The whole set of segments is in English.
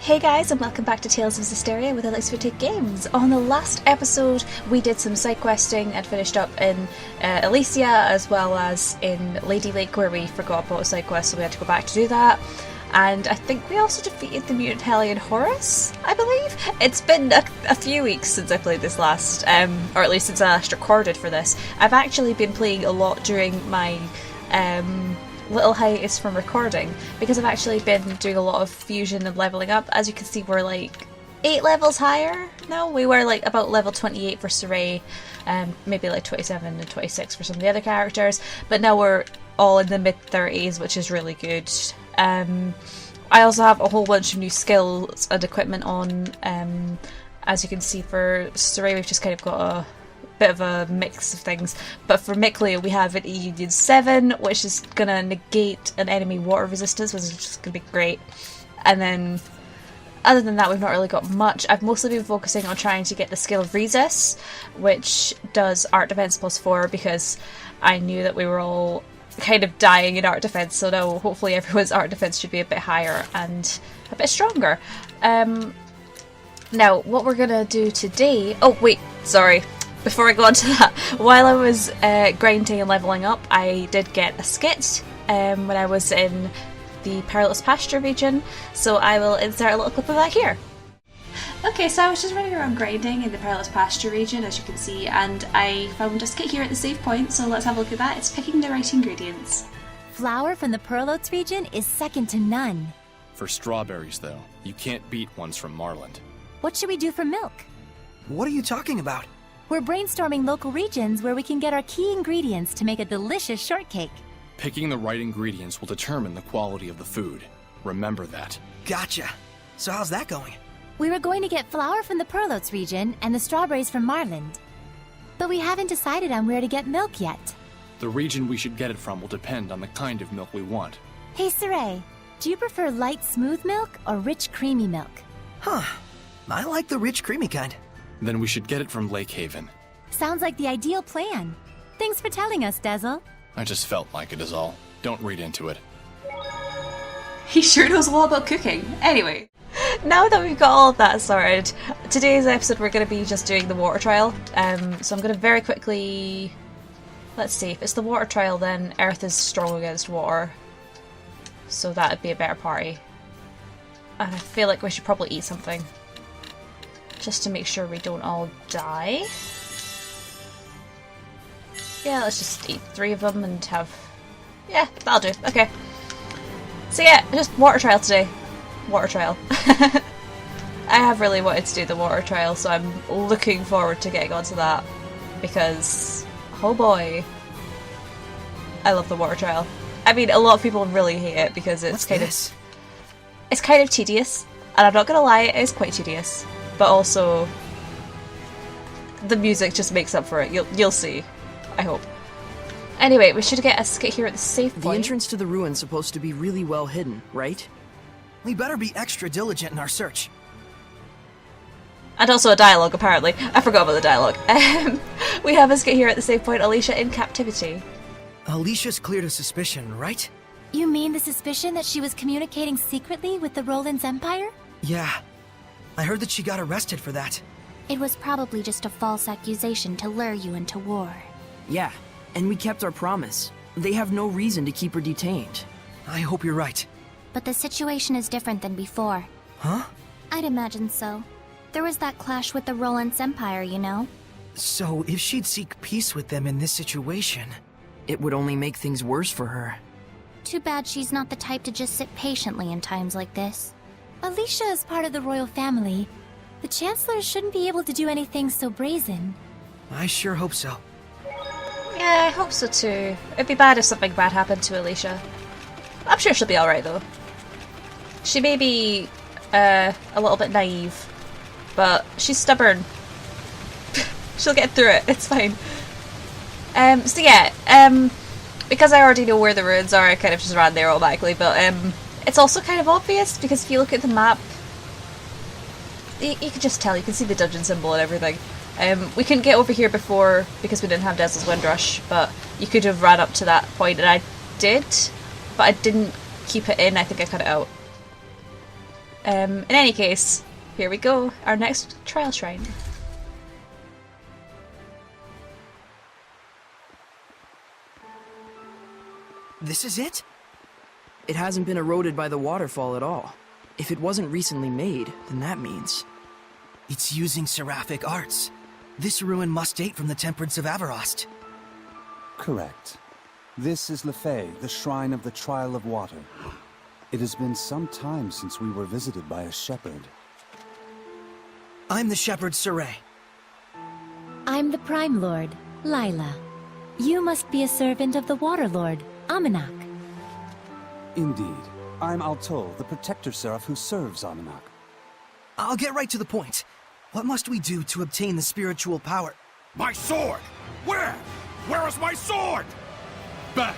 Hey guys, and welcome back to Tales of Zestiria with Alex Take Games. On the last episode, we did some side questing and finished up in Elysia as well as in Lady Lake, where we forgot about a side quest, so we had to go back to do that. And I think we also defeated the mutant Hellion Horus, I believe. It's been a few weeks since I played this last, or at least since I last recorded for this. I've actually been playing a lot during my little hiatus from recording because I've actually been doing a lot of fusion and leveling up. As you can see, we're like 8 levels higher now. We were like about level 28 for Saray, maybe like 27 and 26 for some of the other characters, but now we're all in the mid-30s, which is really good. I also have a whole bunch of new skills and equipment on. As you can see, for Saray we've just kind of got a bit of a mix of things, but for Miklia we have an E-Union 7, which is gonna negate an enemy water resistance, which is just gonna be great. And then other than that, we've not really got much. I've mostly been focusing on trying to get the skill of Resist, which does art defense +4, because I knew that we were all kind of dying in art defense, so now hopefully everyone's art defense should be a bit higher and a bit stronger. Now what we're gonna do today, oh wait, sorry, before I go on to that, while I was grinding and leveling up, I did get a skit when I was in the Perilous Pasture region, so I will insert a little clip of that here. Okay, so I was just running around grinding in the Perilous Pasture region, as you can see, and I found a skit here at the save point, so let's have a look at that. It's picking the right ingredients. Flour from the Perlotes region is second to none. For strawberries, though, you can't beat ones from Marland. What should we do for milk? What are you talking about? We're brainstorming local regions where we can get our key ingredients to make a delicious shortcake. Picking the right ingredients will determine the quality of the food. Remember that. Gotcha. So how's that going? We were going to get flour from the Perlotes region and the strawberries from Marland. But we haven't decided on where to get milk yet. The region we should get it from will depend on the kind of milk we want. Hey Saray, do you prefer light smooth milk or rich creamy milk? Huh. I like the rich creamy kind. Then we should get it from Lake Haven. Sounds like the ideal plan. Thanks for telling us, Dazzle. I just felt like it is all. Don't read into it. He sure knows a lot about cooking. Anyway, now that we've got all of that sorted, today's episode we're going to be just doing the water trial. So I'm going to very quickly... Let's see, if it's the water trial, then Earth is strong against water. So that would be a better party. And I feel like we should probably eat something, just to make sure we don't all die. Yeah, let's just eat 3 of them and have... Yeah, that'll do. Okay. So yeah, just water trial today. Water trial. I have really wanted to do the water trial, so I'm looking forward to getting onto that, because, oh boy, I love the water trial. I mean, a lot of people really hate it because it's it's kind of tedious, and I'm not gonna lie, it is quite tedious. But also, the music just makes up for it. You'll see. I hope. Anyway, we should get a skit here at the safe point. The entrance to the ruin's supposed to be really well hidden, right? We better be extra diligent in our search. And also a dialogue, apparently. I forgot about the dialogue. We have a skit here at the safe point. Alicia in captivity. Alicia's cleared a suspicion, right? You mean the suspicion that she was communicating secretly with the Roland's Empire? Yeah. I heard that she got arrested for that. It was probably just a false accusation to lure you into war. Yeah, and we kept our promise. They have no reason to keep her detained. I hope you're right. But the situation is different than before. Huh? I'd imagine so. There was that clash with the Roland's Empire, you know? So if she'd seek peace with them in this situation... It would only make things worse for her. Too bad she's not the type to just sit patiently in times like this. Alicia is part of the royal family. The Chancellor shouldn't be able to do anything so brazen. I sure hope so. Yeah, I hope so too. It'd be bad if something bad happened to Alicia. I'm sure she'll be alright though. She may be a little bit naive, but she's stubborn. She'll get through it, it's fine. So yeah, because I already know where the ruins are, I kind of just ran there automatically, but it's also kind of obvious, because if you look at the map, you can just tell, you can see the dungeon symbol and everything. We couldn't get over here before because we didn't have Dazzle's Windrush, but you could have ran up to that point, and I did, but I didn't keep it in, I think I cut it out. In any case, here we go. Our next trial shrine. This is it? It hasn't been eroded by the waterfall at all. If it wasn't recently made, then that means... It's using seraphic arts. This ruin must date from the Temperance of Avarost. Correct. This is Lefay, the Shrine of the Trial of Water. It has been some time since we were visited by a shepherd. I'm the shepherd Saray. I'm the Prime Lord, Lila. You must be a servant of the Water Lord, Amanak. Indeed. I'm Altol, the Protector Seraph who serves Amanak. I'll get right to the point. What must we do to obtain the spiritual power? My sword! Where? Where is my sword? Back!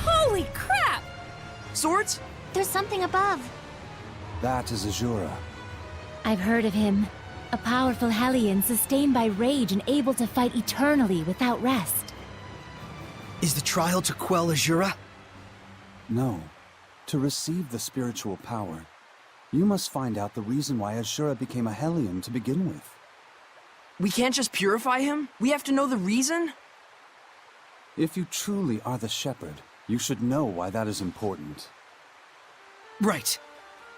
Holy crap! Swords? There's something above. That is Azura. I've heard of him. A powerful Hellion sustained by rage and able to fight eternally without rest. Is the trial to quell Azura? No. To receive the spiritual power, you must find out the reason why Azura became a Hellion to begin with. We can't just purify him? We have to know the reason? If you truly are the shepherd, you should know why that is important. Right.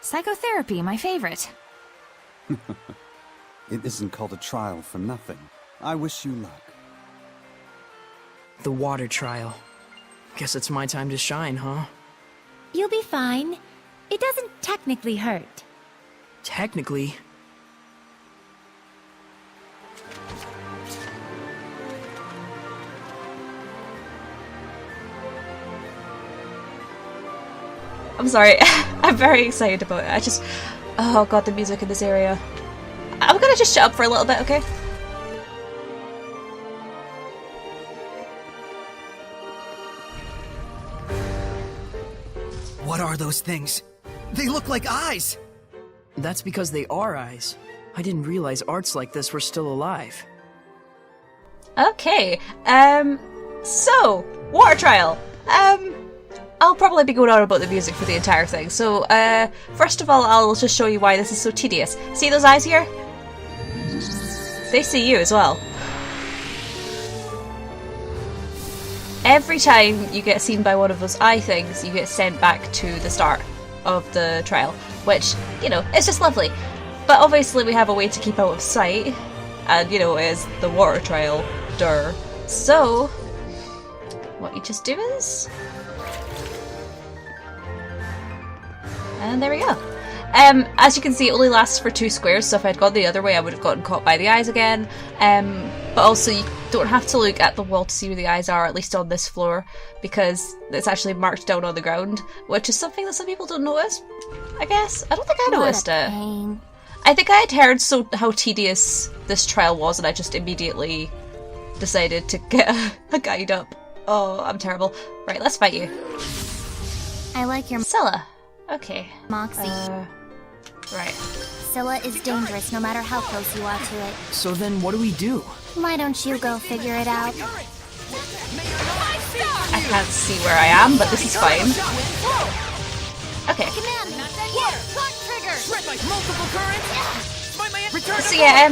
Psychotherapy, my favorite. It isn't called a trial for nothing. I wish you luck. The water trial. Guess it's my time to shine, huh? You'll be fine. It doesn't technically hurt. Technically. I'm sorry, I'm very excited about it. Oh god, the music in this area. I'm gonna just shut up for a little bit, okay? What are those things? They look like eyes! That's because they are eyes. I didn't realize arts like this were still alive. Okay, so, water trial. I'll probably be going on about the music for the entire thing. So, first of all, I'll just show you why this is so tedious. See those eyes here? They see you as well. Every time you get seen by one of those eye things, you get sent back to the start of the trial, which, you know, it's just lovely. But obviously we have a way to keep out of sight, and, you know, it is the water trial, durr. So, what you just do is... and there we go. As you can see, it only lasts for 2 squares, so if I'd gone the other way I would have gotten caught by the eyes again. But also you don't have to look at the wall to see where the eyes are, at least on this floor, because it's actually marked down on the ground, which is something that some people don't notice, I guess. I don't think I noticed it. Pain. I think I had heard how tedious this trial was, and I just immediately decided to get a guide up. Oh, I'm terrible. Right, let's fight you. I like your Scylla. Okay. moxie. Right. Scylla is dangerous no matter how close you are to it. So then what do we do? Why don't you go figure it out? I can't see where I am, but this is fine. Okay. So yeah,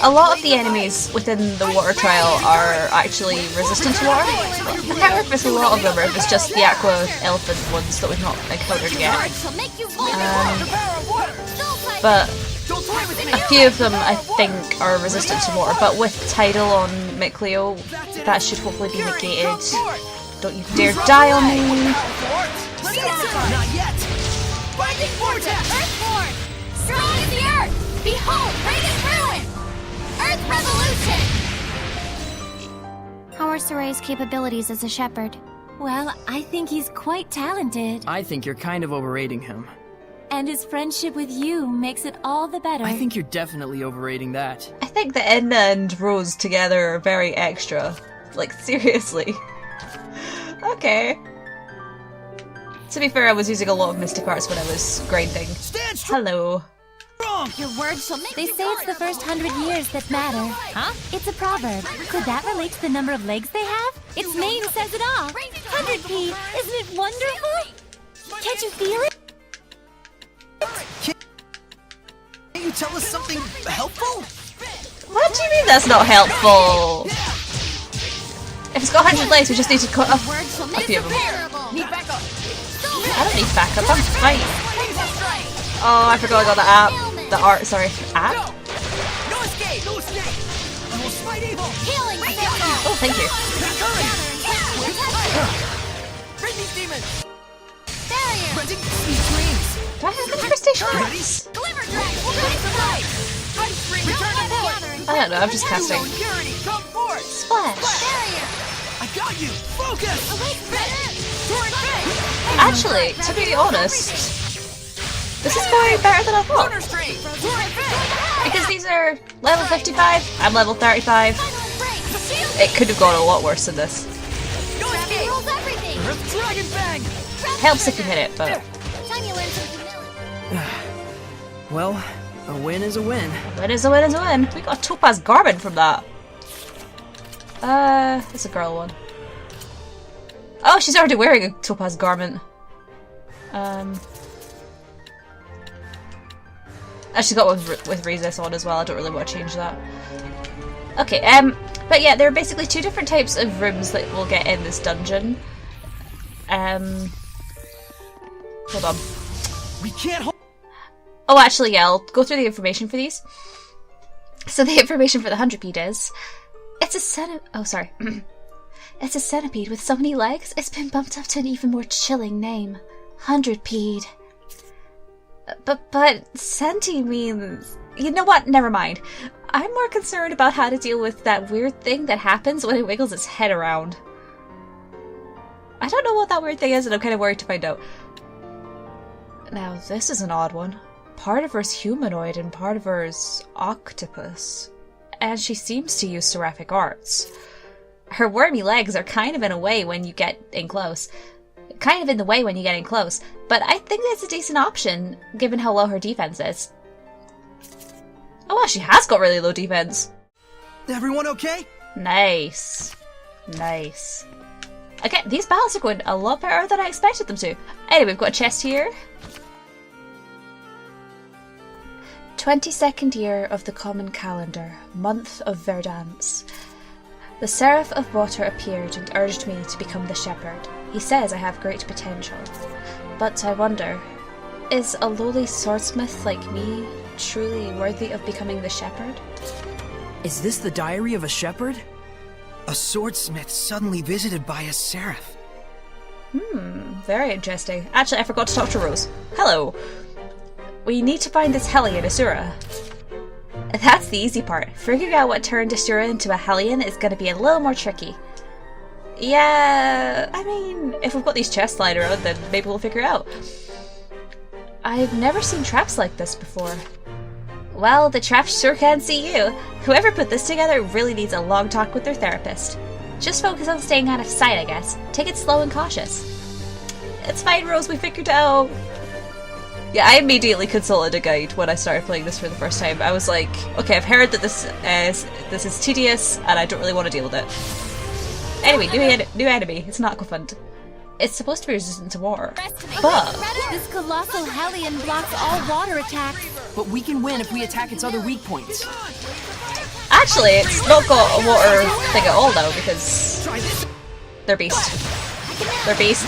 a lot of the enemies within the water trial are actually resistant to water. I can't remember if it's a lot of them or if it's just the aqua elephant ones that we've not encountered yet. But a few of them I think are resistant to water, but with Tidal on Micleo, that should hopefully be negated. Don't you dare die on me! Not yet! Earthborn! Strong as the earth! Behold, greatest ruin! Earth revolution! How are Saray's capabilities as a shepherd? Well, I think he's quite talented. I think you're kind of overrating him. And his friendship with you makes it all the better. I think you're definitely overrating that. I think the Edna and Rose together are very extra. Like, seriously. Okay. To be fair, I was using a lot of Mystic Arts when I was grinding. Hello. Your words shall make They say it's the first 100 years that matter. Huh? It's a proverb. Could that relate to the number of legs they have? Its name says it all. 100p, isn't it wonderful? Can't you feel it? Can you tell us something helpful? What do you mean that's not helpful? If it's got 100 legs, we just need to cut off Word shall a make few of them. bearable. Need backup. I don't need backup, I'm fine. Oh, I forgot I got the app. The art, sorry. App? No escape. No escape. I will smite evil. Healing circle. Oh, thank you. Bring these demons. Barrier. Granting sweet dreams. Do I have the devastation arts? Glimmer drag. Ready for fight. Ice ring. Return to force. I don't know, I'm just casting. Purity. Come forth. Splash. Barrier. I got you. Focus. Awake better. Torn fate. Actually, to be honest, this is going better than I thought. Lunar stream. Torn fate. Because these are level 55, I'm level 35. Final break. Shield. It could have gone a lot worse than this. No Gravity escape. rules everything. Earth dragon bang. Helps if you hit it, but Time you learn some humility. Well, a win is a win. win is a win is a win. We got a topaz garment from that. It's a girl one. Oh, she's already wearing a topaz garment. And she's got one with resist on as well. I don't really want to change that. Okay, but yeah, there are basically two different types of rooms that we'll get in this dungeon. Hold on. We can't hold. Oh, actually, yeah, I'll go through the information for these. So the information for the 100-peed is... It's a It's a centipede with so many legs, it's been bumped up to an even more chilling name. 100-peed. But centi means... You know what? Never mind. I'm more concerned about how to deal with that weird thing that happens when it wiggles its head around. I don't know what that weird thing is, and I'm kind of worried to find out. Now, this is an odd one. Part of her's humanoid and part of her's octopus. And she seems to use seraphic arts. Her wormy legs are kind of in a way when you get in close. Kind of in the way when you get in close. But I think that's a decent option, given how low her defense is. Oh wow, she has got really low defense. Everyone okay? Nice. Nice. Okay, these battles are going a lot better than I expected them to. Anyway, we've got a chest here. 22nd year of the common calendar, month of Verdance. The Seraph of Water appeared and urged me to become the shepherd. He says I have great potential. But I wonder, is a lowly swordsmith like me truly worthy of becoming the shepherd? Is this the diary of a shepherd? A swordsmith suddenly visited by a seraph. Very interesting. Actually, I forgot to talk to Rose. Hello. We need to find this Hellion Asura. That's the easy part. Figuring out what turned Asura into a Hellion is going to be a little more tricky. Yeah, I mean, if we've got these chests lying around, then maybe we'll figure it out. I've never seen traps like this before. Well, the traps sure can see you. Whoever put this together really needs a long talk with their therapist. Just focus on staying out of sight, I guess. Take it slow and cautious. It's fine, Rose, we figured it out. Yeah, I immediately consulted a guide when I started playing this for the first time. I was like, okay, I've heard that this is tedious, and I don't really want to deal with it. Anyway, new enemy. It's not fun. It's supposed to be resistant to water, but This colossal Hellion blocks all water attacks. But we can win if we attack its other weak points. actually, it's not got a water thing at all though, because they're beast. They're beast.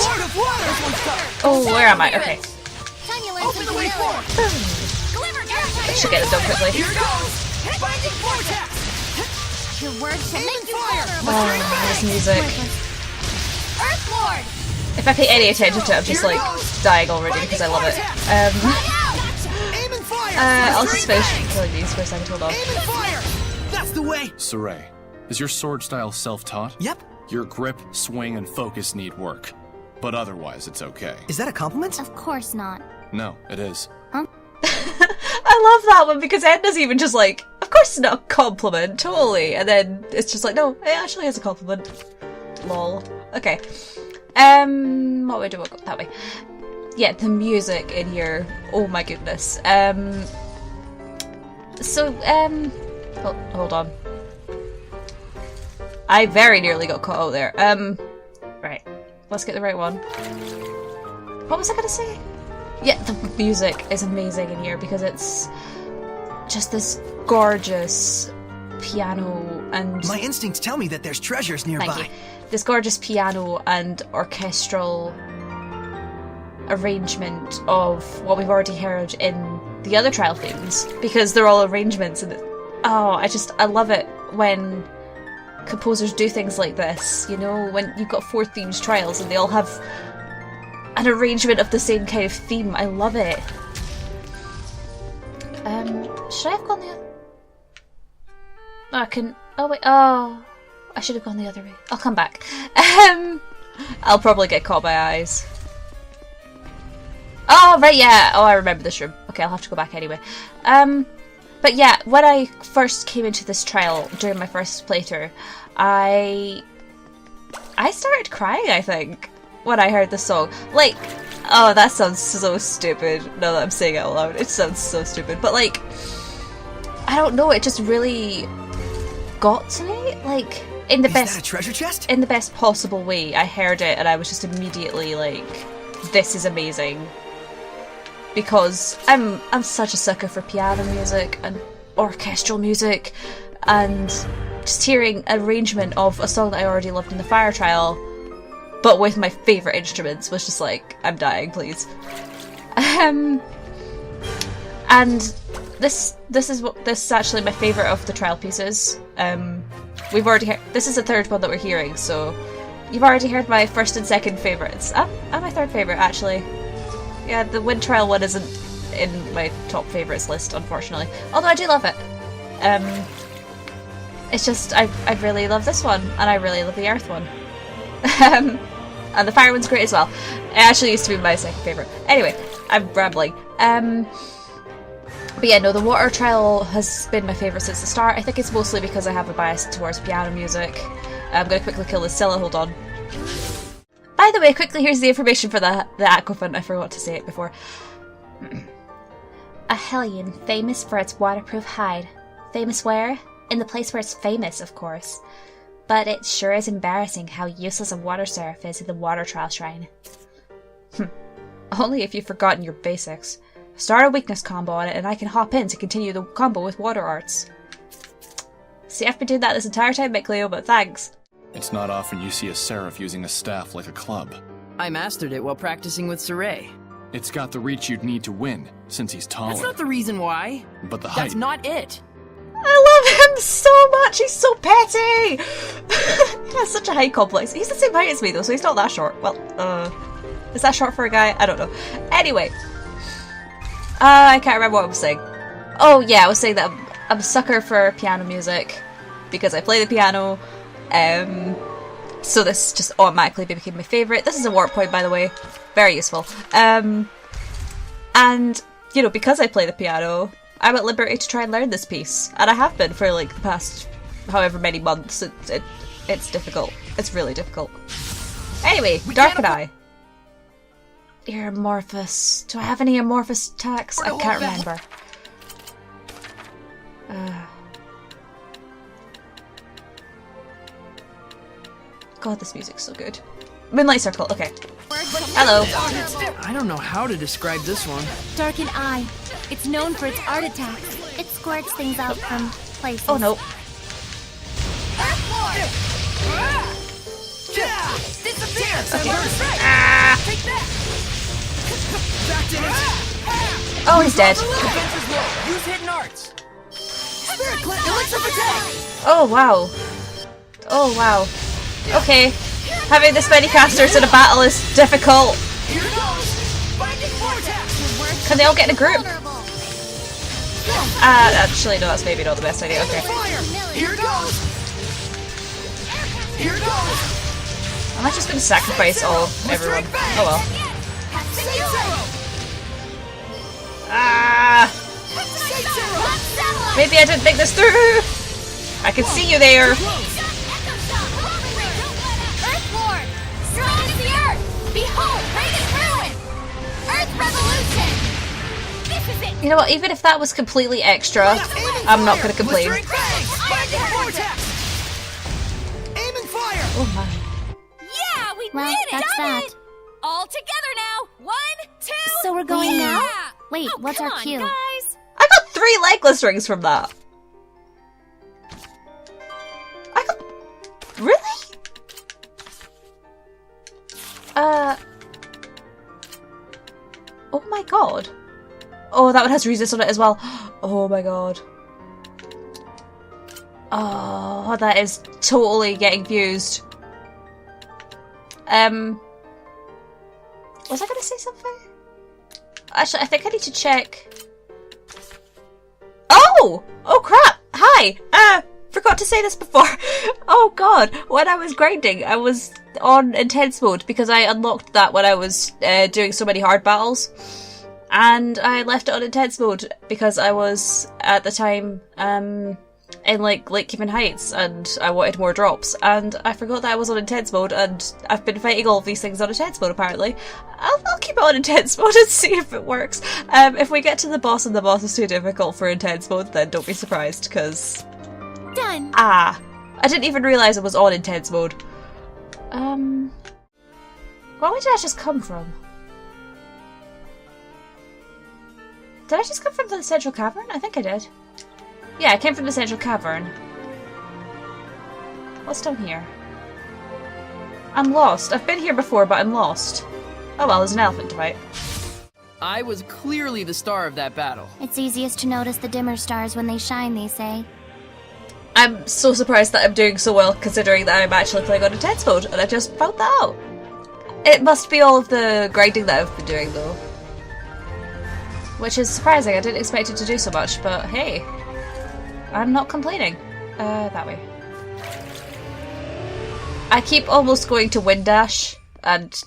Oh, where am I? Okay. Time you learn some humility. Glimmer drag. I should get it done quickly. Your words shall make you vulnerable. Oh, this music. Earth Lord. If I pay any attention to it, I'm just like dying already because I love it. Aim and fire! I'll just finish killing these for a second. Hold on. Aim and fire! That's the way! Saray, is your sword style self-taught? Yep. Your grip, swing, and focus need work. But otherwise, it's okay. Is that a compliment? Of course not. No, it is. I love that one because Edna's even just like, of course it's not a compliment, totally. And then it's just like, no, it actually is a compliment. Lol. Okay. What way do I go? That way. Yeah, the music in here. Oh my goodness. Hold on. I very nearly got caught out there. Right. Let's get the right one. what was I gonna say? Yeah, the music is amazing in here because it's just this gorgeous piano and... My instincts tell me that there's treasures nearby. Thank you. This gorgeous piano and orchestral arrangement of what we've already heard in the other trial themes, because they're all arrangements and I love it when composers do things like this, you know, when you've got 4 themes trials and they all have an arrangement of the same kind of theme. I love it. Should I have gone the other... Oh, I can... Oh wait, oh, I should have gone the other way. I'll come back. I'll probably get caught by eyes. Oh, right, yeah. Oh, I remember this room. Okay, I'll have to go back anyway. But yeah, when I first came into this trial during my first playthrough, I started crying, I think, when I heard the song. Like, oh, that sounds so stupid now that I'm saying it out loud. It sounds so stupid. But like, I don't know, it just really got to me. Like, in the Is best... that a treasure chest? In the best possible way. I heard it and I was just immediately like, this is amazing. Because I'm such a sucker for piano music and orchestral music, and just hearing an arrangement of a song that I already loved in the Fire Trial, but with my favourite instruments, was just like, I'm dying, please. And this is actually my favourite of the trial pieces. We've already heard, this is the third one that we're hearing, so you've already heard my first and second favourites. And my third favourite, actually. Yeah, the Wind Trial one isn't in my top favourites list, unfortunately. Although I do love it. It's just, I really love this one, and I really love the Earth one. And the Fire one's great as well. It actually used to be my second favourite. Anyway, I'm rambling. But yeah, no, the Water Trial has been my favourite since the start. I think it's mostly because I have a bias towards piano music. I'm going to quickly kill this Scylla, hold on. By the way, quickly, here's the information for the Aquafant. I forgot to say it before. A Hellion famous for its waterproof hide. Famous where? In the place where it's famous, of course. But it sure is embarrassing how useless a water seraph is at the Water Trial Shrine. Only if you've forgotten your basics. Start a weakness combo on it and I can hop in to continue the combo with water arts. See, I've been doing that this entire time, Cleo, but thanks. It's not often you see a seraph using a staff like a club. I mastered it while practicing with Saray. It's got the reach you'd need to win, since he's taller. That's not the reason why. But the height... That's not it. I love him so much! He's so petty! He has such a height complex. He's the same height as me though, so he's not that short. Well, is that short for a guy? I don't know. Anyway. I can't remember what I was saying. Oh yeah, I was saying that I'm a sucker for piano music because I play the piano. So this just automatically became my favourite. This is a warp point, by the way. Very useful. And, you know, because I play the piano, I'm at liberty to try and learn this piece. And I have been for, like, the past however many months. It's difficult. It's really difficult. Anyway, Darken Eye. Amorphous. Do I have any amorphous attacks? I can't remember. God, this music's so good. Moonlight Circle, okay. Hello. I don't know how to describe this one. Darken Eye. It's known for its art attacks. It squirts things out from places. Oh no. Oh, he's dead. Use hidden arts. Oh wow. Oh wow. Okay. Having this many casters in a battle is difficult. Can they all get in a group? Actually, no, that's maybe not the best idea. Okay. Here goes. Here goes. Am I just going to sacrifice all everyone? Oh well. Ah! Maybe I didn't think this through. I can see you there. Earthlord, strong as the earth. Behold, greatest ruin. Earth revolution. This is it. You know what? Even if that was completely extra, I'm not going to complain. Aim and fire. Oh my. Yeah, we Well, did it. that's Done that. it. All together now. 1, 2. So we're going now? Wait, what's come our on, cue? guys. I got 3 legless rings from that. I got... Really? Oh my god. Oh, that one has resist on it as well. Oh my god. Oh, that is totally getting fused. Was I gonna say something? Actually, I think I need to check. Oh! Oh crap! Hi! Forgot to say this before. Oh god, when I was grinding, I was on intense mode because I unlocked that when I was doing so many hard battles. And I left it on intense mode because I was, at the time, in like Lake Haven Heights and I wanted more drops. And I forgot that I was on intense mode and I've been fighting all of these things on intense mode apparently. I'll keep it on intense mode and see if it works. If we get to the boss and the boss is too difficult for intense mode, then don't be surprised because... Done. I didn't even realise it was on intense mode. Where did I just come from? Did I just come from the central cavern? I think I did. Yeah, I came from the central cavern. What's down here? I'm lost. I've been here before, but I'm lost. Oh well, there's an elephant to fight. I was clearly the star of that battle. It's easiest to notice the dimmer stars when they shine, they say. I'm so surprised that I'm doing so well, considering that I'm actually playing on intense mode, and I just found that out. It must be all of the grinding that I've been doing, though. Which is surprising. I didn't expect it to do so much, but hey. I'm not complaining. That way. I keep almost going to Wind Dash, and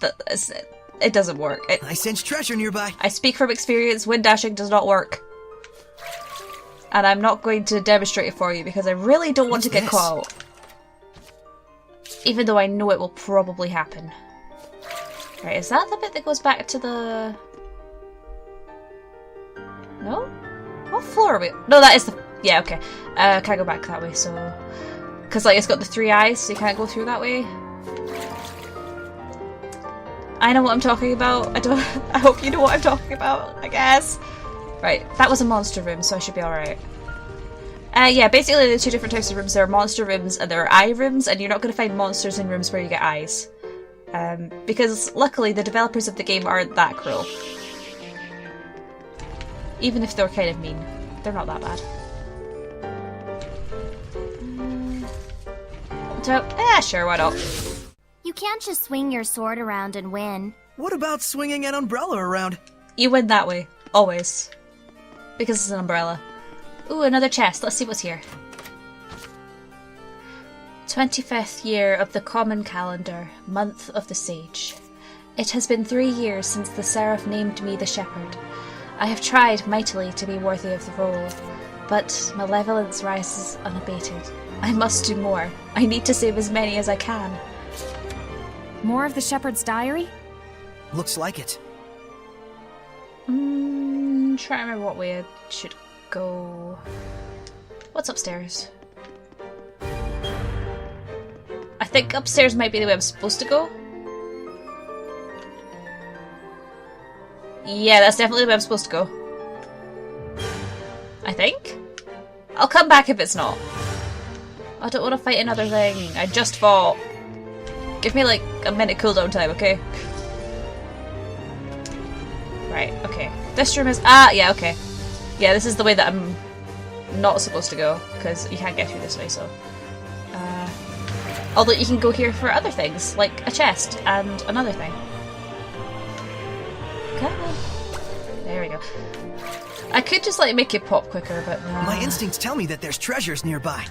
it doesn't work. I sense treasure nearby. I speak from experience, Wind Dashing does not work. And I'm not going to demonstrate it for you because I really don't want to get caught out. Even though I know it will probably happen. Right, is that the bit that goes back to the... No? What floor are we... No, that is the... Yeah, okay. Can't go back that way, so... Because, like, it's got the 3 eyes, so you can't go through that way. I know what I'm talking about. I hope you know what I'm talking about, I guess. Right, that was a monster room, so I should be alright. Yeah, basically there's 2 different types of rooms. There are monster rooms and there are eye rooms, and you're not going to find monsters in rooms where you get eyes. Because, luckily, the developers of the game aren't that cruel. Even if they're kind of mean. They're not that bad. So, sure, why not? You can't just swing your sword around and win. What about swinging an umbrella around? You win that way. Always. Because it's an umbrella. Ooh, another chest. Let's see what's here. 25th year of the common calendar, month of the sage. It has been 3 years since the seraph named me the shepherd. I have tried mightily to be worthy of the role, but malevolence rises unabated. I must do more. I need to save as many as I can. More of the shepherd's diary? Looks like it. Try to remember what way I should go. What's upstairs? I think upstairs might be the way I'm supposed to go. Yeah, that's definitely the way I'm supposed to go. I think? I'll come back if it's not. I don't want to fight another thing. I just fought. Give me like a minute cooldown time, okay? Right, okay. This room is... yeah, okay. Yeah, this is the way that I'm not supposed to go, because you can't get through this way, so... although you can go here for other things, like a chest and another thing. Come on. There we go. I could just like make it pop quicker, but no. My instincts tell me that there's treasures nearby.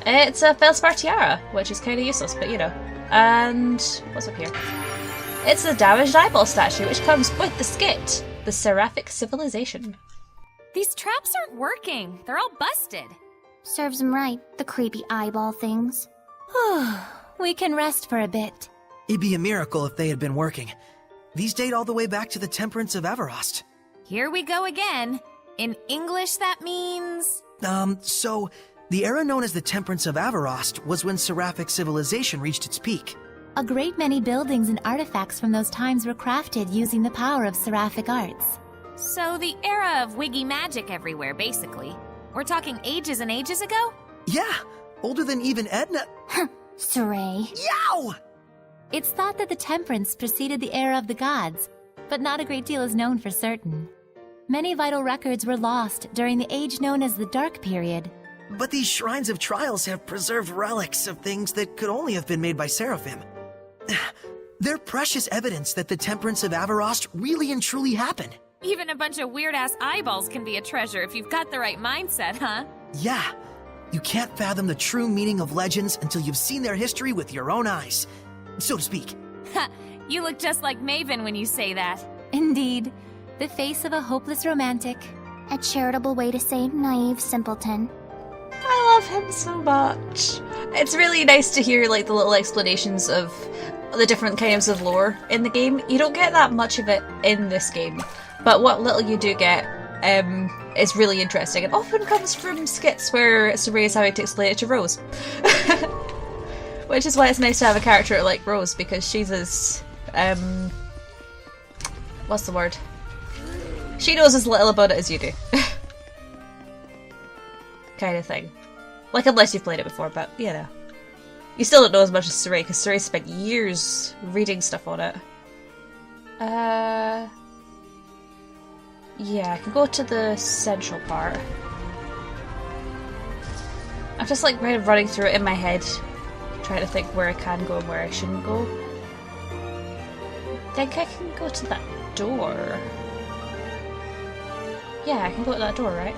It's a Felspar tiara, which is kind of useless, but you know. And what's up here? It's the damaged eyeball statue, which comes with the skit, the Seraphic Civilization. These traps aren't working. They're all busted. Serves them right, the creepy eyeball things. We can rest for a bit. It'd be a miracle if they had been working. These date all the way back to the Temperance of Everost. Here we go again. In English, that means... So... The era known as the Temperance of Everost was when Seraphic civilization reached its peak. A great many buildings and artifacts from those times were crafted using the power of seraphic arts. So the era of wiggy magic everywhere, basically. We're talking ages and ages ago? Yeah, older than even Edna. Saray. Yow! It's thought that the temperance preceded the era of the gods, but not a great deal is known for certain. Many vital records were lost during the age known as the Dark Period. But these shrines of trials have preserved relics of things that could only have been made by Seraphim. They're precious evidence that the temperance of Avarost really and truly happened. Even a bunch of weird-ass eyeballs can be a treasure if you've got the right mindset, huh? Yeah, you can't fathom the true meaning of legends until you've seen their history with your own eyes, so to speak. Ha! You look just like Maven when you say that. Indeed, the face of a hopeless romantic. A charitable way to say naive simpleton. I love him so much. It's really nice to hear like the little explanations of the different kinds of lore in the game. You don't get that much of it in this game, but what little you do get is really interesting. It often comes from skits where Saray is having to explain it to Rose. Which is why it's nice to have a character like Rose, because she's as what's the word? She knows as little about it as you do. Kind of thing. Like, unless you've played it before, but, you know. You still don't know as much as Saray, because Saray spent years reading stuff on it. Yeah, I can go to the central part. I'm just, like, kind of running through it in my head, trying to think where I can go and where I shouldn't go. I think I can go to that door. Yeah, I can go to that door, right?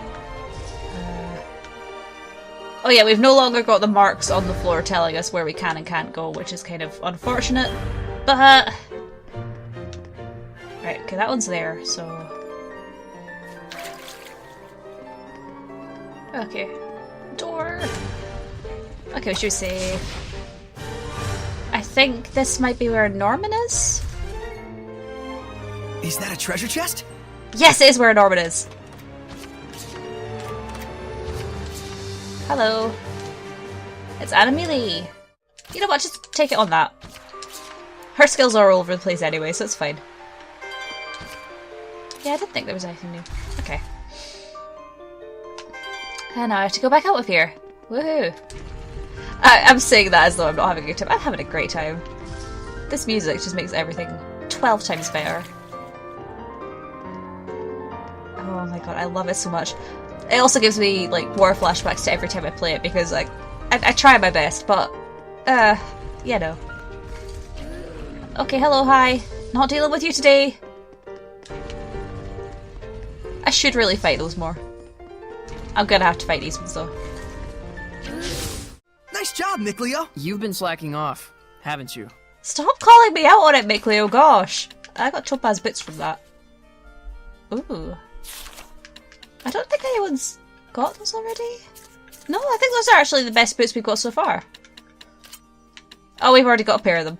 Oh yeah, we've no longer got the marks on the floor telling us where we can and can't go, which is kind of unfortunate, but... Right, okay, that one's there, so... Okay. Door! Okay, we should say... I think this might be where Norman is? Is that a treasure chest? Yes, it is where Norman is! Hello. It's Anna-Mealy. You know what, just take it on that. Her skills are all over the place anyway, so it's fine. Yeah, I didn't think there was anything new. Okay. And now I have to go back out of here. Woohoo! I'm saying that as though I'm not having a good time. I'm having a great time. This music just makes everything 12 times better. Oh my god, I love it so much. It also gives me, like, war flashbacks to every time I play it, because, like, I try my best, but, you know. Okay, hello, hi. Not dealing with you today. I should really fight those more. I'm gonna have to fight these ones, though. Nice job, Micleo! You've been slacking off, haven't you? Stop calling me out on it, Micleo, gosh! I got Topaz bits from that. Ooh. I don't think anyone's got those already. No, I think those are actually the best boots we've got so far. Oh, we've already got a pair of them.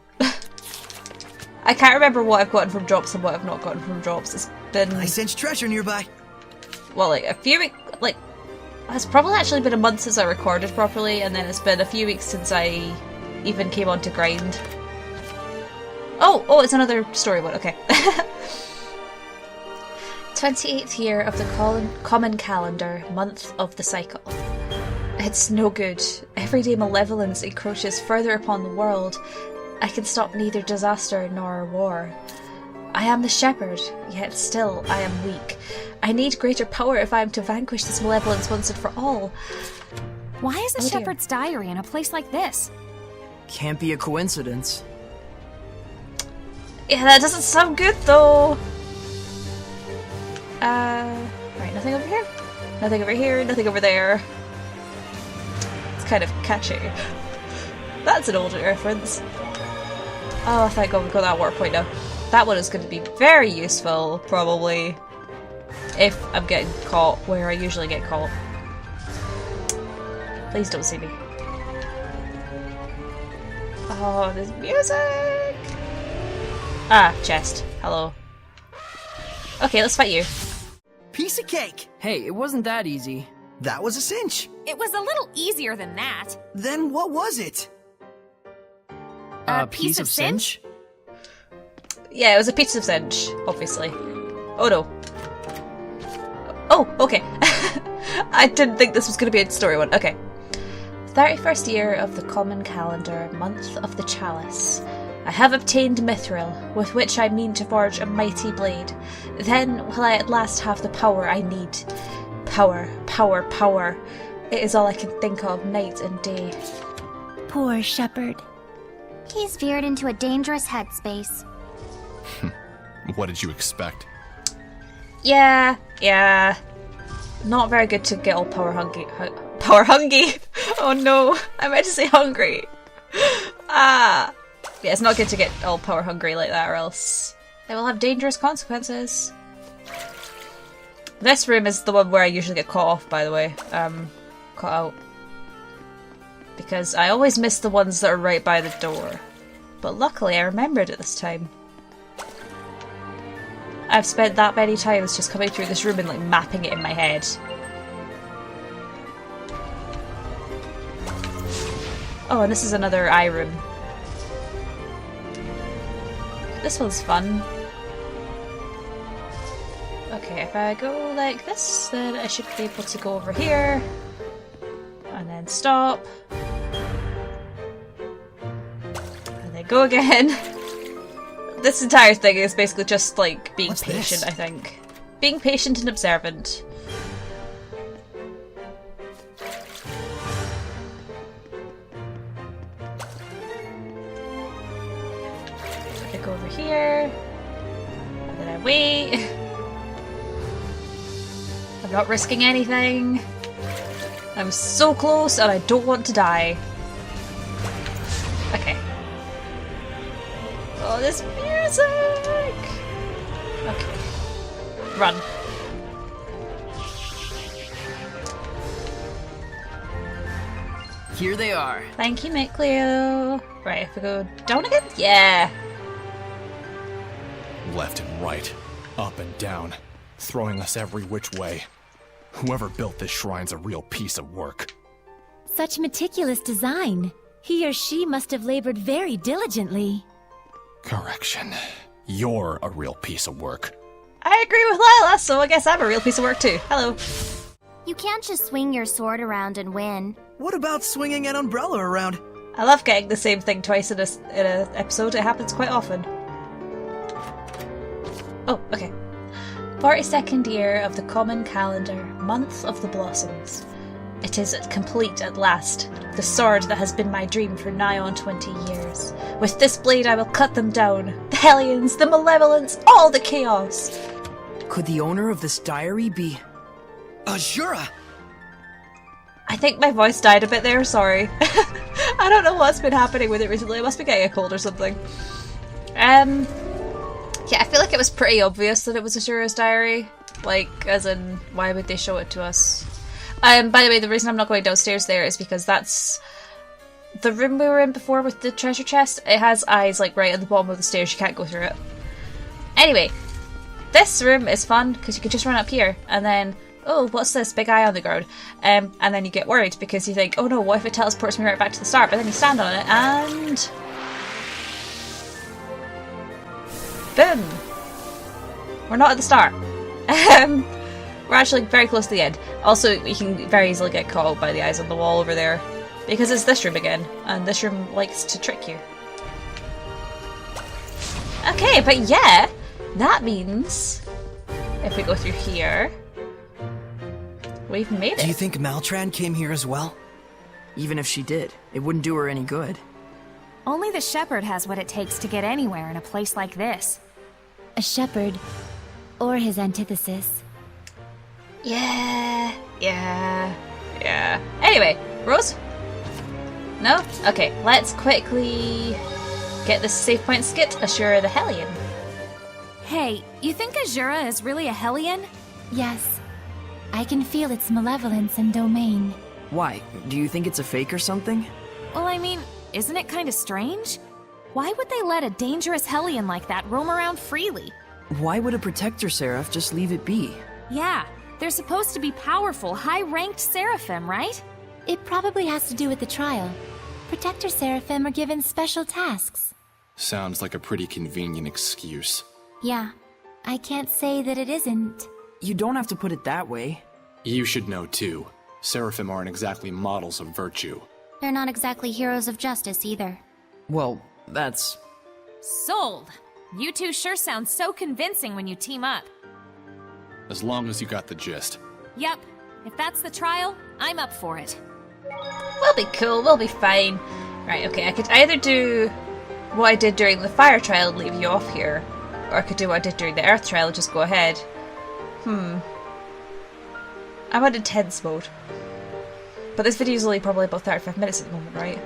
I can't remember what I've gotten from drops and what I've not gotten from drops. It's been... I sense treasure nearby. Well, like, a few weeks... Like, it's probably actually been a month since I recorded properly, and then it's been a few weeks since I even came on to grind. Oh, it's another story one, okay. 28th year of the common calendar, month of the cycle. It's no good. Everyday malevolence encroaches further upon the world. I can stop neither disaster nor war. I am the shepherd, yet still I am weak. I need greater power if I am to vanquish this malevolence once and for all. Why is a dear. shepherd's diary in a place like this? Can't be a coincidence. Yeah, that doesn't sound good though. Right, nothing over here. Nothing over here, nothing over there. It's kind of catchy. That's an older reference. Oh, thank god we've got that warp point now. That one is going to be very useful, probably, if I'm getting caught where I usually get caught. Please don't see me. Oh, there's music! Ah, chest. Hello. Okay, let's fight you. Piece of cake! Hey, it wasn't that easy. That was a cinch. It was a little easier than that. Then what was it? A piece of cinch? Yeah, it was a piece of cinch, obviously. Oh no. Oh, okay. I didn't think this was going to be a story one. Okay. 31st year of the common calendar, month of the chalice. I have obtained mithril, with which I mean to forge a mighty blade. Then will I at last have the power I need. Power, power, power. It is all I can think of night and day. Poor shepherd. He's veered into a dangerous headspace. What did you expect? Yeah. Not very good to get all power hungry. Power hungry? Oh no, I meant to say hungry. Yeah, it's not good to get all power hungry like that, or else it will have dangerous consequences. This room is the one where I usually get caught off, by the way. Caught out. Because I always miss the ones that are right by the door. But luckily I remembered it this time. I've spent that many times just coming through this room and like mapping it in my head. Oh, and this is another eye room. This one's fun. Okay, if I go like this, then I should be able to go over here. And then stop. And then go again. This entire thing is basically just like being patient, I think. Being patient and observant. I go over here. And then I wait. I'm not risking anything. I'm so close and I don't want to die. Okay. Oh, this music! Okay. Run. Here they are. Thank you, Mick Cleo. Right, if we go down again? Yeah! Left and right, up and down, throwing us every which way. Whoever built this shrine's a real piece of work. Such meticulous design. He or she must have labored very diligently. Correction. You're a real piece of work. I agree with Lila, so I guess I'm a real piece of work too. Hello. You can't just swing your sword around and win. What about swinging an umbrella around? I love getting the same thing twice in a episode. It happens quite often. Oh, okay. 42nd year of the common calendar, month of the blossoms. It is complete at last, the sword that has been my dream for nigh on 20 years. With this blade I will cut them down, the Hellions, the Malevolence, all the chaos. Could the owner of this diary be... Azura! I think my voice died a bit there, sorry. I don't know what's been happening with it recently, I must be getting a cold or something. Yeah, I feel like it was pretty obvious that it was Azura's diary. Like, as in, why would they show it to us? By the way, the reason I'm not going downstairs there is because that's the room we were in before with the treasure chest. It has eyes, like, right at the bottom of the stairs. You can't go through it. Anyway, this room is fun because you can just run up here and then, oh, what's this? Big eye on the ground. And then you get worried because you think, oh no, what if it teleports me right back to the start? But then you stand on it and... boom! We're not at the start. We're actually very close to the end. Also, you can very easily get caught out by the eyes on the wall over there. Because it's this room again, and this room likes to trick you. Okay, but yeah, that means if we go through here, we've made it. Do you think Maltran came here as well? Even if she did, it wouldn't do her any good. Only the shepherd has what it takes to get anywhere in a place like this. A shepherd, or his antithesis. Yeah. Anyway, Rose? No? Okay, let's quickly get this save point skit, Azura the Hellion. Hey, you think Azura is really a Hellion? Yes. I can feel its malevolence and domain. Why? Do you think it's a fake or something? Well, I mean, isn't it kind of strange? Why would they let a dangerous Hellion like that roam around freely? Why would a protector seraph just leave it be? Yeah, they're supposed to be powerful, high-ranked seraphim, right? It probably has to do with the trial. Protector Seraphim are given special tasks. Sounds like a pretty convenient excuse. Yeah, I can't say that it isn't. You don't have to put it that way. You should know too. Seraphim aren't exactly models of virtue. They're not exactly heroes of justice either. Well, that's... Sold! You two sure sound so convincing when you team up. As long as you got the gist. Yep. If that's the trial, I'm up for it. We'll be cool, we'll be fine. Right, okay, I could either do what I did during the fire trial and leave you off here, or I could do what I did during the earth trial and just go ahead. I'm on intense mode. But this video is only probably about 35 minutes at the moment, right?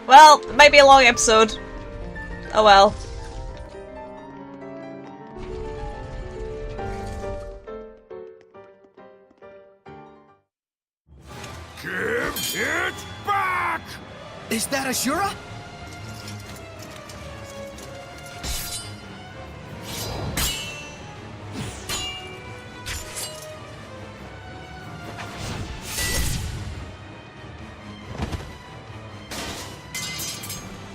Well, it might be a long episode. Oh well. Give it back! Is that Ashura?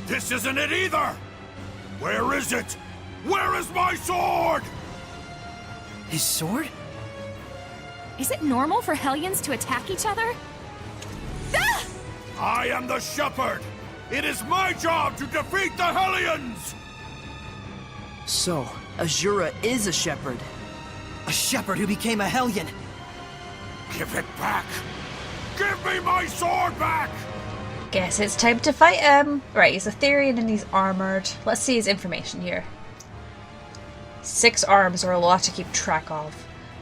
This isn't it either! Where is it? Where is my sword? His sword? Is it normal for Hellions to attack each other? Ah! I am the shepherd! It is my job to defeat the Hellions! So, Ashura is a shepherd. A shepherd who became a Hellion. Give it back! Give me my sword back! Guess it's time to fight him. Right, he's Aetherian and he's armoured. Let's see his information here. 6 arms are a lot to keep track of.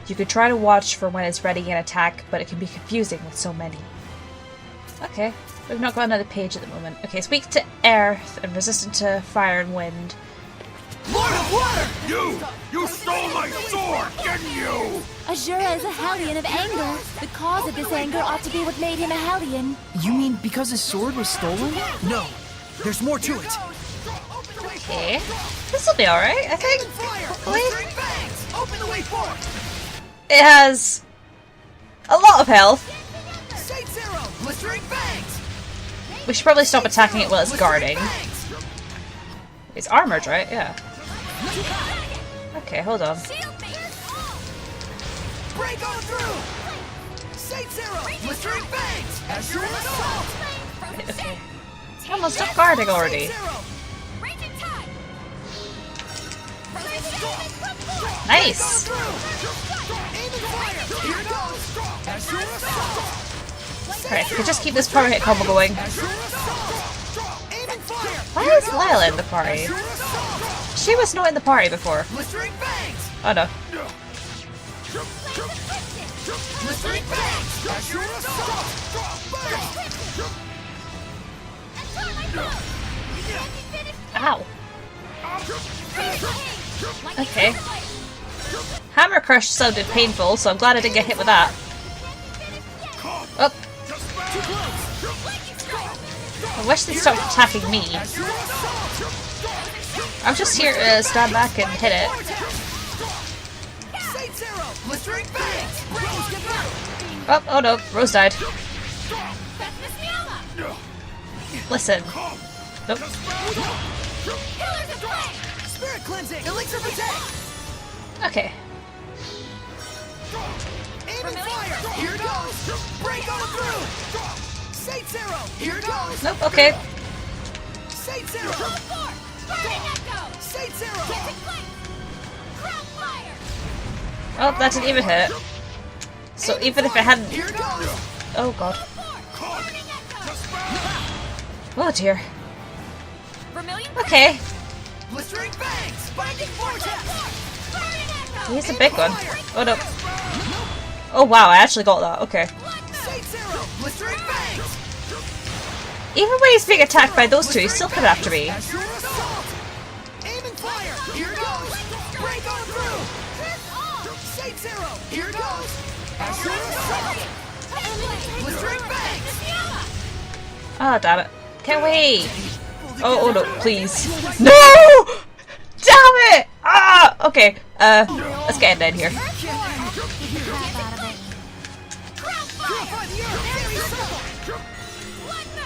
You could try to watch for when it's ready and attack, but it can be confusing with so many. Okay, we've not got another page at the moment. Okay, it's weak to earth and resistant to fire and wind. Lord of Water! You stole my sword, didn't you? Ashura is a Hellion of anger. The cause of this anger ought to be what made him a Hellion. You mean because his sword was stolen? No, there's more to it. Okay, this will be alright, I think. Hopefully. Open the way forward. It has a lot of health. We should probably stop attacking it while it's guarding. It's armored, right? Yeah. Okay, hold on. Break on through. Okay. Come on, stop guarding already. Nice. Alright, we could just keep this power hit combo going. Why is Lila in the party? She was not in the party before. Oh no. Ow. Okay. Hammer Crush sounded painful, so I'm glad I didn't get hit with that. Oh. I wish they'd stop attacking me. I'm just here to stand back and hit it. Oh no, Rose died. Listen. Nope. Spirit cleansing, elixir protect. Okay. Aiming fire. Here goes. Break on through. Sate Zero. Here goes. Nope. Okay. Sate Zero. Sate Zero. Oh, that didn't even hit. So even if it hadn't... Oh god. Oh dear. Okay. Blistering bangs. Binding vortex. He's a big one. Oh no. Oh wow, I actually got that. Okay. Even when he's being attacked by those two, he's still coming after me. Ah, oh, damn it. Can't wait. Oh no, please. No! Damn it! Ah! Okay, let's get in here.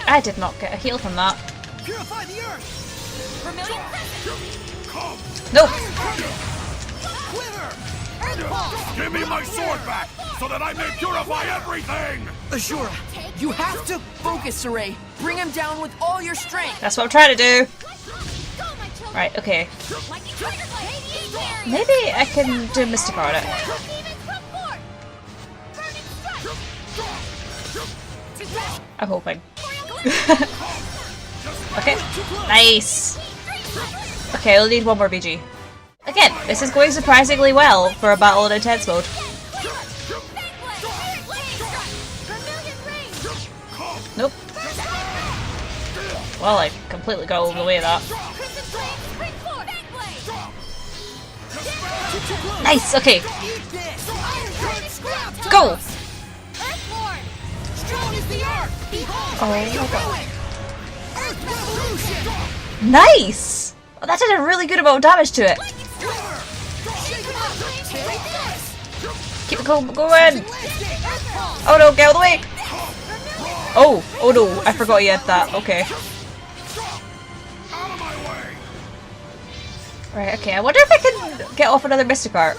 I did not get a heal from that. Purify the earth! Vermilion Nope. Give me my sword back, so that I may purify everything! Ashura, you have to focus, Saray. Bring him down with all your strength. That's what I'm trying to do. Right, okay. Maybe I can do Mystic on it. I'm hoping. Okay, nice. Okay, we'll need one more BG. Again, this is going surprisingly well for a battle in intense mode. Nope. Well, I completely got over the way of that. Nice, okay. Go! Oh my god. Nice! Oh, that did a really good amount of damage to it. Keep it going. Oh no, get out of the way! Oh no, I forgot you had that. Okay. Right, okay, I wonder if I can get off another Mystic Art.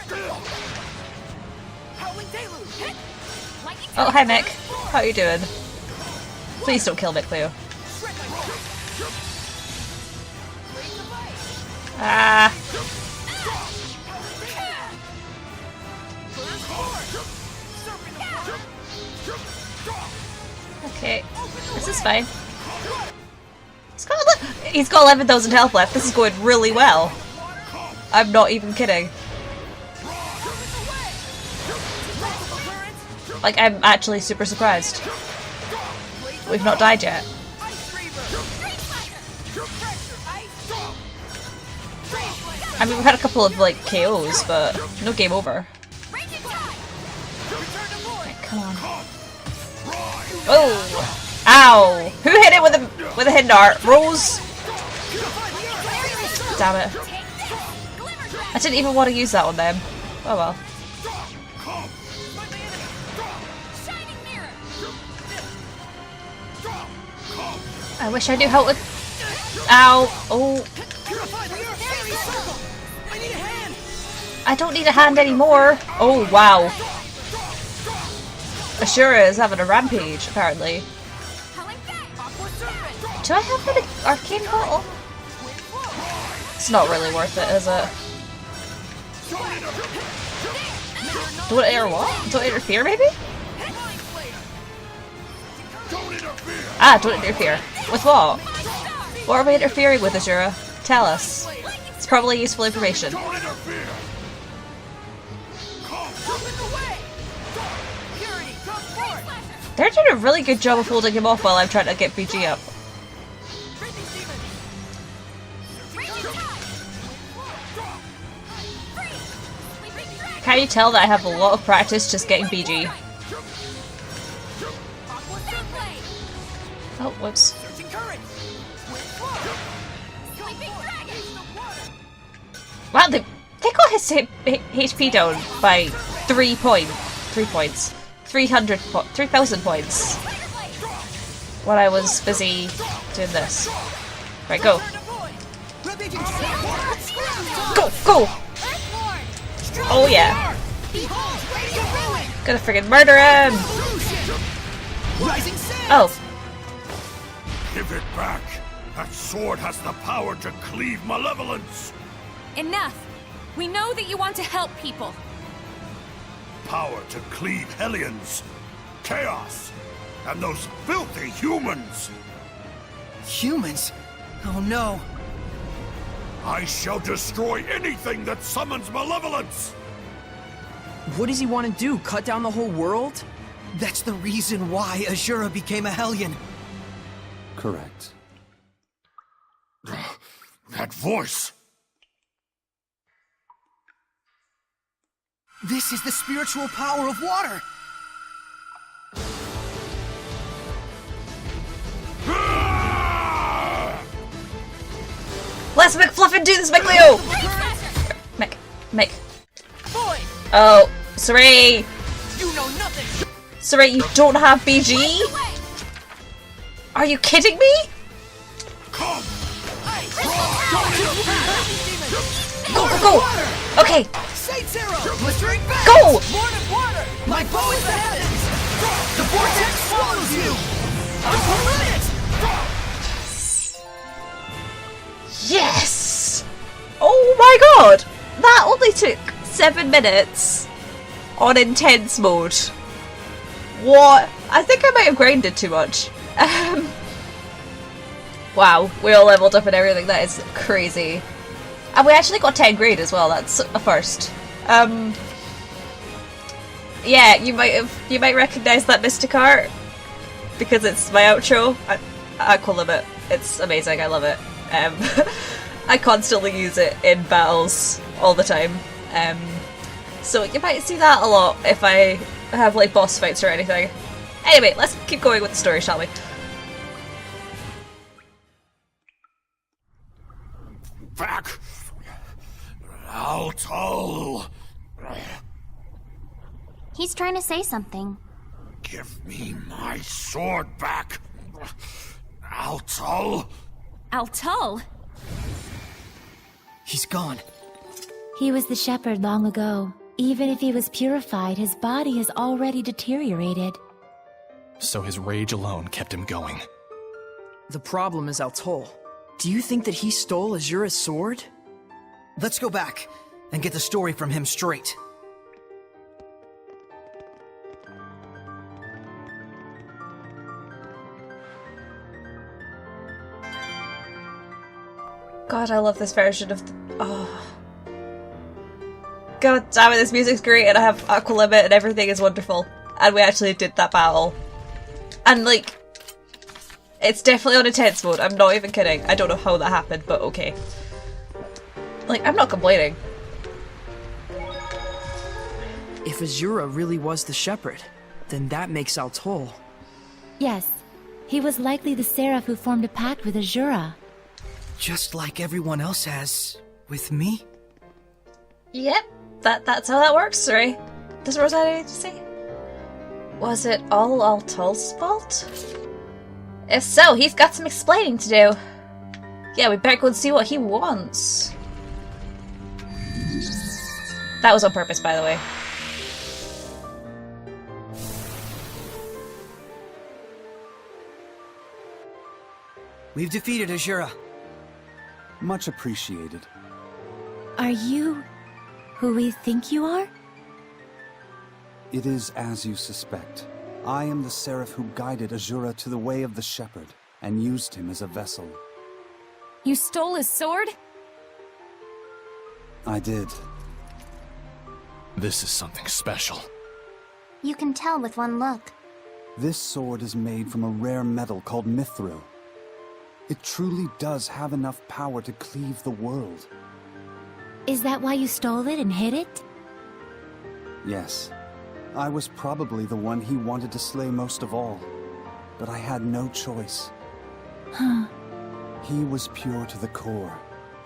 Oh, hi Mick. How you doing? Please don't kill Mick, Leo. Ah. Okay, this is fine. He's got 11,000 health left. This is going really well. I'm not even kidding. Like, I'm actually super surprised. We've not died yet. I mean, we've had a couple of, like, KOs, but no game over. Right, come on. Oh! Ow! Who hit it with a hidden dart? Rose? Damn it. I didn't even want to use that on them. Oh well. I wish I knew how to... Ow! Oh! I don't need a hand anymore! Oh, wow. Ashura is having a rampage, apparently. Do I have an arcane bottle? It's not really worth it, is it? Don't interfere what? Don't interfere, maybe? Ah, don't interfere. With what? What are we interfering with, Ashura? Tell us. It's probably useful information. They're doing a really good job of holding him off while I'm trying to get BG up. Can you tell that I have a lot of practice just getting BG? Oh, whoops. Wow, they got his HP down by 3,000 points. When I was busy doing this. Right, go. Go! Oh yeah. Gonna friggin' murder him! Oh. Give it back. That sword has the power to cleave malevolence. Enough! We know that you want to help people. Power to cleave Hellions, chaos, and those filthy humans. Humans? Oh no. I shall destroy anything that summons malevolence. What does he want to do? Cut down the whole world? That's the reason why Ashura became a Hellion. Correct. That voice. This is the spiritual power of water. Let's McFluffin do this, McLeo! Mick. Oh, Saray! You know nothing. Saray, you don't have BG? Are you kidding me? Come! Go, go, go! Okay, Saints Arrow! Blistering back! go! Lord of Water! My bow is the heavens! The vortex swallows you! Yes! Oh my god! That only took 7 minutes on intense mode. What? I think I might have grinded too much. Wow, we all leveled up and everything. That is crazy. And we actually got 10 grade as well. That's a first. Yeah, you might recognise that Mystic Art because it's my outro. Aqua Limit. It's amazing. I love it. I constantly use it in battles all the time. So you might see that a lot if I have like boss fights or anything. Anyway, let's keep going with the story, shall we? Back! Alto! He's trying to say something. Give me my sword back! Alto! Altul? He's gone. He was the shepherd long ago. Even if he was purified, his body has already deteriorated. So his rage alone kept him going. The problem is Altul. Do you think that he stole Azura's sword? Let's go back and get the story from him straight. God, I love this version of... Oh. God damn it, this music's great and I have Aqua Limit and everything is wonderful. And we actually did that battle. And like... It's definitely on intense mode, I'm not even kidding. I don't know how that happened, but okay. Like, I'm not complaining. If Azura really was the shepherd, then that makes Altul. Yes, he was likely the seraph who formed a pact with Azura. Just like everyone else has with me? Yep, that's how that works, right? Does Rose have anything to say? Was it all Altul's fault? If so, he's got some explaining to do. Yeah, we better go and see what he wants. That was on purpose, by the way. We've defeated Azura. Much appreciated. Are you who we think you are? It is as you suspect. I am the seraph who guided Azura to the way of the shepherd, and used him as a vessel. You stole his sword? I did. This is something special. You can tell with one look. This sword is made from a rare metal called mithril. It truly does have enough power to cleave the world. Is that why you stole it and hid it? Yes. I was probably the one he wanted to slay most of all. But I had no choice. He was pure to the core.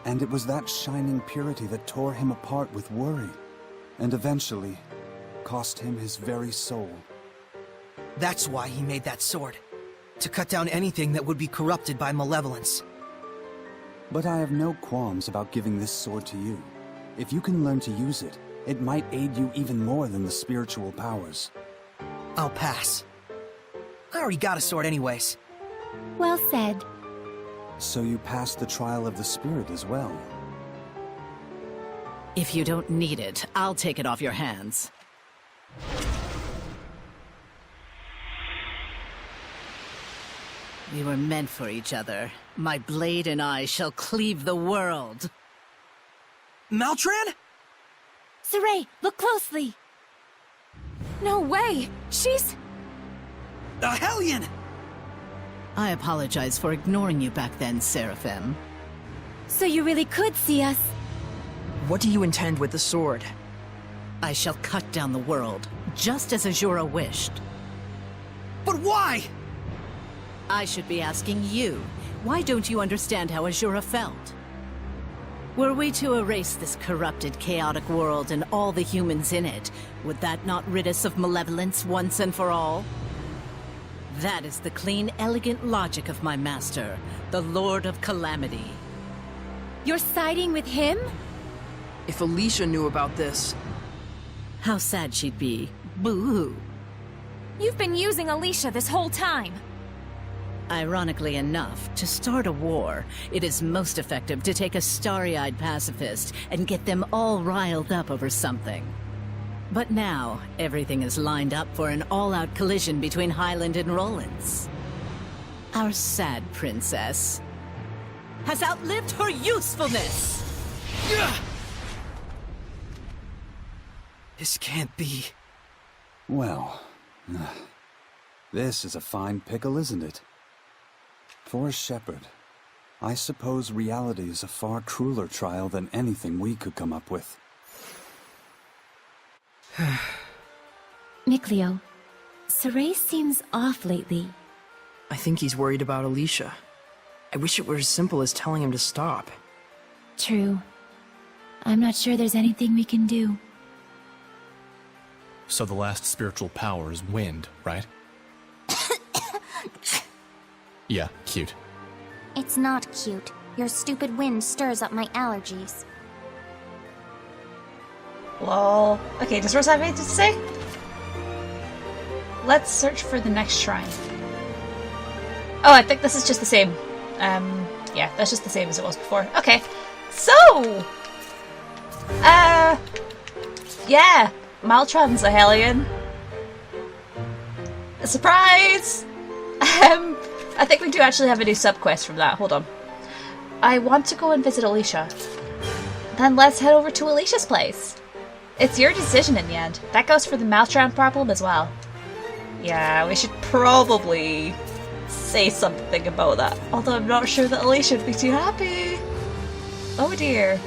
And it was that shining purity that tore him apart with worry. And eventually, cost him his very soul. That's why he made that sword. To cut down anything that would be corrupted by malevolence. But I have no qualms about giving this sword to you. If you can learn to use it, it might aid you even more than the spiritual powers. I'll pass. I already got a sword anyways. Well said. So you passed the trial of the spirit as well. If you don't need it, I'll take it off your hands. We were meant for each other. My blade and I shall cleave the world. Maltran? Saray, look closely! No way! She's... A Hellion! I apologize for ignoring you back then, Seraphim. So you really could see us? What do you intend with the sword? I shall cut down the world, just as Azura wished. But why? I should be asking you. Why don't you understand how Azura felt? Were we to erase this corrupted, chaotic world and all the humans in it, would that not rid us of malevolence once and for all? That is the clean, elegant logic of my master, the Lord of Calamity. You're siding with him? If Alicia knew about this... How sad she'd be. Boo-hoo. You've been using Alicia this whole time. Ironically enough, to start a war, it is most effective to take a starry-eyed pacifist and get them all riled up over something. But now, everything is lined up for an all-out collision between Highland and Rollins. Our sad princess has outlived her usefulness! This can't be... Well, this is a fine pickle, isn't it? For a shepherd, I suppose reality is a far crueler trial than anything we could come up with. Mikleo, Saray seems off lately. I think he's worried about Alicia. I wish it were as simple as telling him to stop. True. I'm not sure there's anything we can do. So the last spiritual power is wind, right? Yeah, cute. It's not cute. Your stupid wind stirs up my allergies. Lol. Okay, does Rose have anything to say? Let's search for the next shrine. Oh, I think this is just the same. Yeah, that's just the same as it was before. Okay, so... yeah, Maltran's a Hellion. Surprise! I think we do actually have a new sub-quest from that. Hold on. I want to go and visit Alicia. Then let's head over to Alicia's place. It's your decision in the end. That goes for the Maltran problem as well. Yeah, we should probably say something about that. Although I'm not sure that Alicia would be too happy. Oh dear.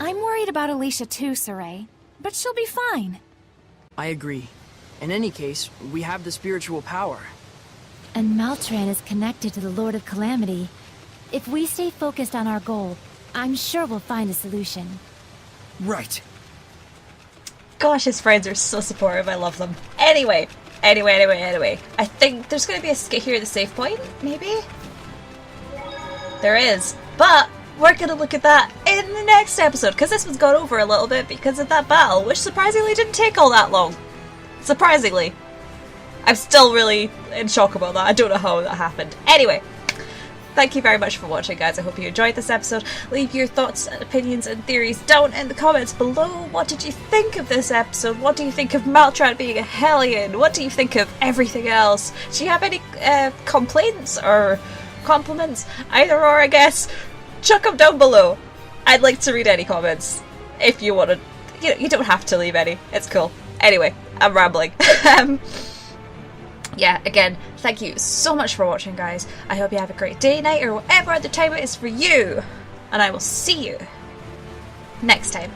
I'm worried about Alicia too, Saray. But she'll be fine. I agree. In any case, we have the spiritual power. And Maltran is connected to the Lord of Calamity. If we stay focused on our goal, I'm sure we'll find a solution. Right. Gosh, his friends are so supportive. I love them. Anyway. I think there's going to be a skit here at the save point, maybe? There is. But we're going to look at that in the next episode, because this one's gone over a little bit because of that battle, which surprisingly didn't take all that long. Surprisingly. I'm still really in shock about that. I don't know how that happened. Anyway. Thank you very much for watching, guys. I hope you enjoyed this episode. Leave your thoughts, opinions, and theories down in the comments below. What did you think of this episode? What do you think of Maltran being a Hellion? What do you think of everything else? Do you have any complaints or compliments? Either or, I guess. Chuck them down below. I'd like to read any comments. If you want to. You don't have to leave any. It's cool. Anyway, I'm rambling. Yeah, again, thank you so much for watching, guys. I hope you have a great day, night, or whatever other time it is for you. And I will see you next time.